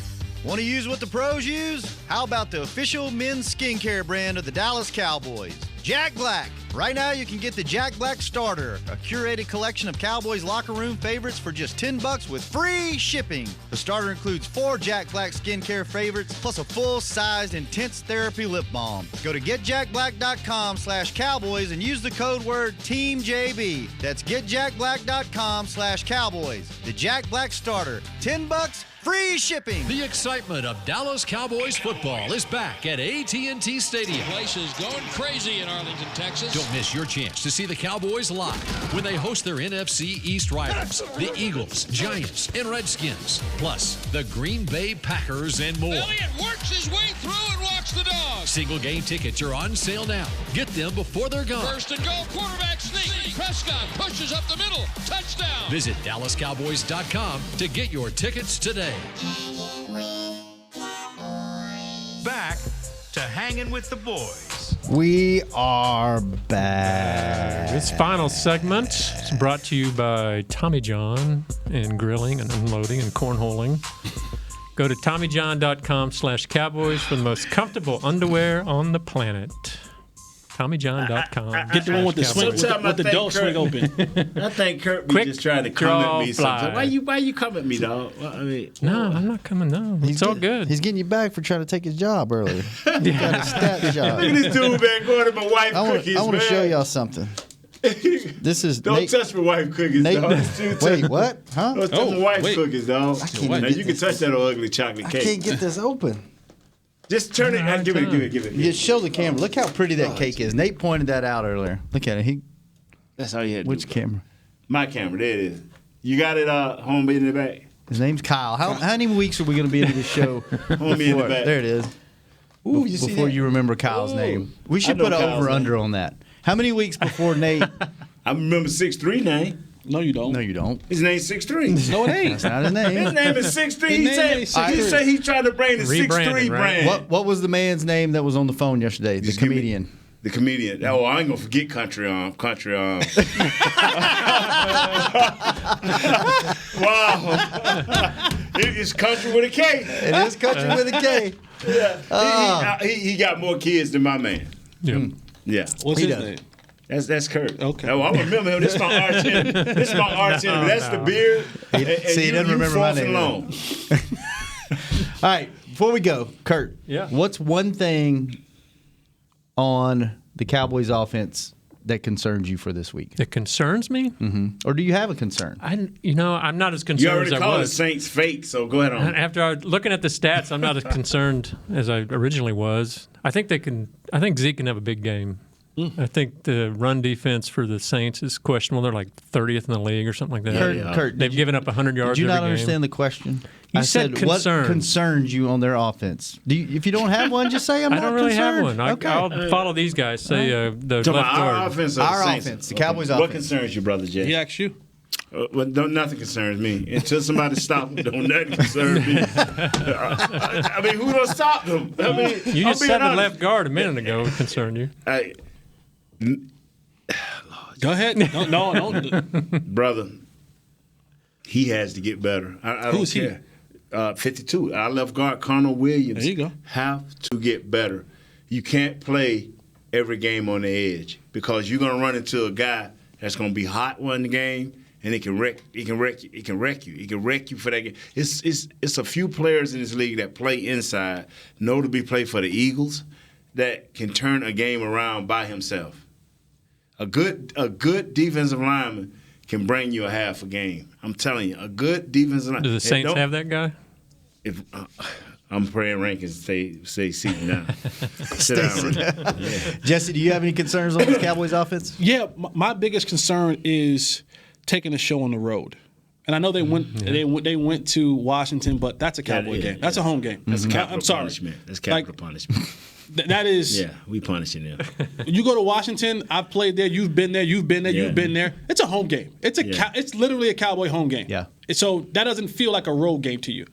Want to use what the pros use? How about the official men's skincare brand of the Dallas Cowboys, Jack Black? Right now, you can get the Jack Black Starter, a curated collection of Cowboys locker room favorites for just $10 with free shipping. The starter includes 4 Jack Black skincare favorites, plus a full-sized intense therapy lip balm. Go to getjackblack.com/Cowboys and use the code word TEAMJB. That's getjackblack.com/Cowboys. The Jack Black Starter, $10, free shipping. The excitement of Dallas Cowboys football is back at AT&T Stadium. The place is going crazy in Arlington, Texas. Don't miss your chance to see the Cowboys live when they host their NFC East rivals, the Eagles, Giants, and Redskins, plus the Green Bay Packers and more. Elliott works his way through and walks the dog. Single game tickets are on sale now. Get them before they're gone. First and goal, quarterback sneak. Prescott pushes up the middle. Touchdown. Visit DallasCowboys.com to get your tickets today. Back to Hangin' with the Boys. We are back. This final segment is brought to you by Tommy John and grilling and unloading and cornholing. Go to TommyJohn.com/Cowboys for the most comfortable underwear on the planet. TommyJohn.com. Get the one with the swing, with the door swing open. I think Kurt be just trying to come at me sometimes. Why you come at me, dog? I mean, no, I'm not coming. No, it's all good. He's getting you back for trying to take his job earlier. He got a stat job. Look at this dude, man, going to my wife cookies, I want to show y'all something. This is Don't touch my wife cookies, dog. Wait, what? Huh? Don't touch my wife's cookies, dog. Now you can touch that ugly chocolate cake. I can't get this open. Just turn it. Give it. You show the camera. Look how pretty that cake is. Nate pointed that out earlier. Look at it. That's all you had to Which do. camera? My camera. There it is. You got it home in the back. His name's Kyle. How many weeks are we going to be into this show? Home in the back. There it is. Ooh, you see before that? you remember Kyle's name. We should put an over-under on that. How many weeks before Nate? I remember 6'3" name. No, you don't. No, you don't. His name's 6'3". No, it ain't. That's not his name. His name is 6'3". He said he's trying to bring the 6'3" brand. What was the man's name that was on the phone yesterday? The comedian. The comedian. Oh, I ain't gonna forget Country Wow. It's Country with a K. It is Country with a K. Yeah. He got more kids than my man. Yeah. Yeah. What's his name? That's Kurt. Okay. Oh, I remember him. This is my arch enemy. That's the beard. He doesn't remember my name. Long. All right. Before we go, Kurt. Yeah. What's one thing on the Cowboys offense that concerns you for this week? That concerns me? Mm-hmm. Or do you have a concern? I'm not as concerned You already as I called the was. Saints fake, so go ahead on. After looking at the stats, I'm not as concerned as I originally was. I think Zeke can have a big game. I think the run defense for the Saints is questionable. They're like 30th in the league or something like that. Kurt, they've given up 100 yards. Did you not every understand game. the question? You I said concern. What concerns you on their offense? If you don't have one, just say I'm not I don't really concerned. have one. Okay. I'll follow these guys. Say the left guard. Our offense, the Cowboys' offense. What concerns you, brother Jay? He asked you. Nothing concerns me. Until somebody stops them, don't nothing concern me. I mean, who don't stop them? I mean, You just said the left guard a minute ago would concern you. Go ahead. No. Brother, he has to get better. I Who's don't care. 52. Our left guard, Connor Williams. There you go. Have to get better. You can't play every game on the edge because you're going to run into a guy that's going to be hot one game, and he can wreck you for that game. It's a few players in this league that play inside, notably play for the Eagles, that can turn a game around by himself. A good defensive lineman can bring you a half a game. I'm telling you, a good defensive lineman. Do the Saints have that guy? If I'm praying Rankins say sit down. Sit down. Yeah. Jesse, do you have any concerns on this Cowboys offense? Yeah, my biggest concern is taking the show on the road. And I know they went to Washington, but that's a Cowboy game. That's a home game. That's capital punishment. That's capital punishment. That is. Yeah, we punishing them. You go to Washington. I've played there. You've been there. You've been there. Yeah. You've been there. It's a home game. It's literally a Cowboy home game. Yeah. So that doesn't feel like a road game to you.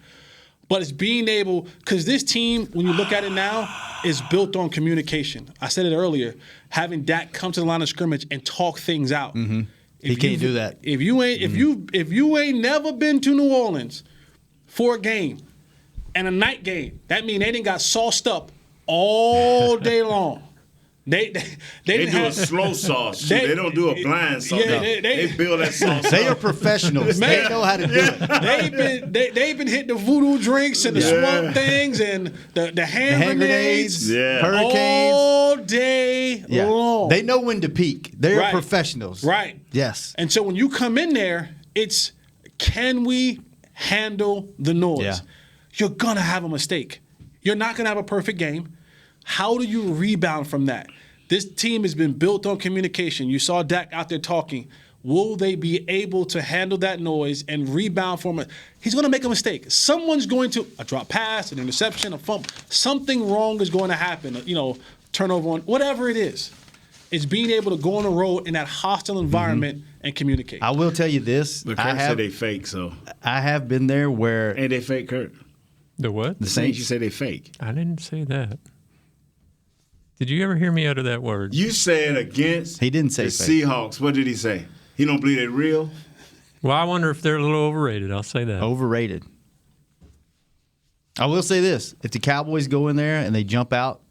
But it's being able, because this team, when you look at it now, is built on communication. I said it earlier, having Dak come to the line of scrimmage and talk things out. Mm-hmm. He can't do that. If you ain't never been to New Orleans for a game and a night game, that means they didn't got sauced up all day long. They do a slow sauce. They don't do a blind sauce. Yeah, they build that sauce. They are professionals. They know how to do it. They've been hitting the voodoo drinks and the swamp things and the hand grenades, hurricanes all day long. They know when to peak. They are professionals. Right. Yes. And so when you come in there, it's can we handle the noise? Yeah. You're gonna have a mistake. You're not gonna have a perfect game. How do you rebound from that? This team has been built on communication. You saw Dak out there talking. Will they be able to handle that noise and rebound from it? He's going to make a mistake. Someone's going to a drop pass, an interception, a fumble. Something wrong is going to happen. Turnover on whatever it is. It's being able to go on the road in that hostile environment and communicate. I will tell you this. But Kurt said they fake, so I have been there where. Ain't they fake, Kurt? The what? The Saints. You say they fake. I didn't say that. Did you ever hear me utter that word? You said against he didn't say the fake. Seahawks. What did he say? He don't believe they're real? Well, I wonder if they're a little overrated. I'll say that. Overrated. I will say this. If the Cowboys go in there and they jump out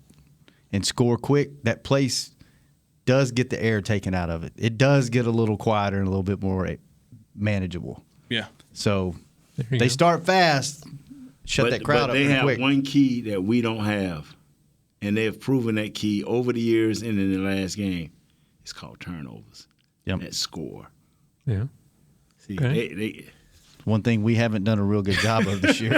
and score quick, that place does get the air taken out of it. It does get a little quieter and a little bit more manageable. Yeah. So they start fast, shut that crowd up pretty quick. They have one key that we don't have. And they have proven that key over the years and in the last game. It's called turnovers. Yep. That score. Yeah. See, they one thing we haven't done a real good job of this year.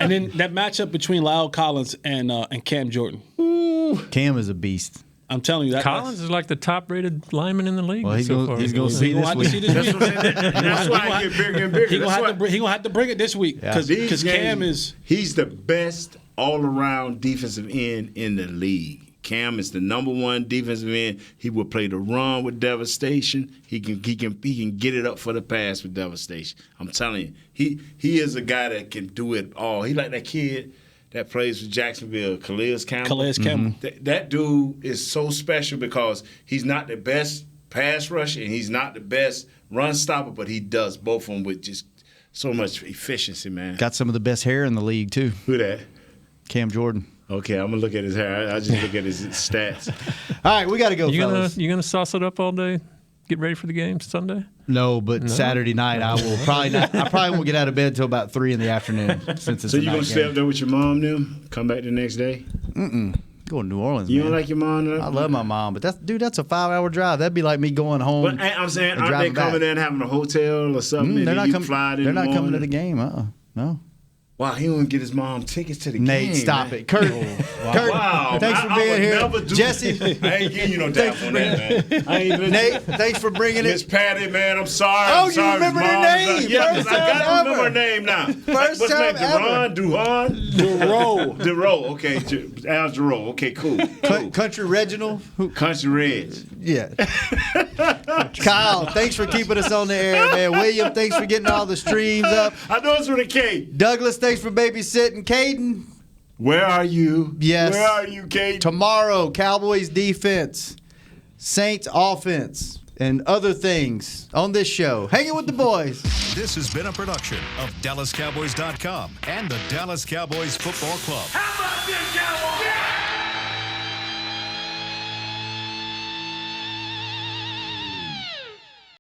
And then that matchup between Lyle Collins and Cam Jordan. Ooh. Cam is a beast. I'm telling you that. Collins is like the top-rated lineman in the league. Well, he's going to see this week. That's why I get bigger and bigger. He's going to have to bring it this week because Cam is. He's the best all-around defensive end in the league. Cam is the number one defensive end. He will play the run with devastation. He can get it up for the pass with devastation. I'm telling you, he is a guy that can do it all. He like that kid that plays for Jacksonville, Calais Campbell. Mm-hmm. That dude is so special because he's not the best pass rusher and he's not the best run stopper, but he does both of them with just so much efficiency, man. Got some of the best hair in the league too. Who that? Cam Jordan. Okay, I'm gonna look at his hair. I just look at his stats. All right, we got to go, fellas. You gonna sauce it up all day? Get ready for the game Sunday? No, but Saturday night I will probably not. I probably won't get out of bed till about 3 p.m. since it's so a you gonna stay up there with your mom now? Come back the next day? Going to New Orleans. You man. don't like your mom? I love my mom, but that's a 5-hour drive. That'd be like me going home. But I'm saying, aren't they coming in and having a hotel or something? They're not coming to the game. No. Wow, he won't get his mom tickets to the game. Nate, stop it. Kurt, wow. Thanks for being here. Jesse. I ain't giving you no doubt on that, man. Nate, thanks for bringing it. Miss Patty, man, I'm sorry. Oh, you remember her name? Yeah, I got to remember her name now. What's her name? Duron? Okay. Al Duron. Okay, cool. Country Reginald? Country Reg. Yeah. Kyle, thanks for keeping us on the air, man. William, thanks for getting all the streams up. I know it's with a K. Douglas, thanks for babysitting. Caden. Where are you? Yes. Where are you, Caden? Tomorrow, Cowboys defense, Saints offense, and other things on this show. Hanging with the boys. This has been a production of DallasCowboys.com and the Dallas Cowboys Football Club. How about this, Cowboys?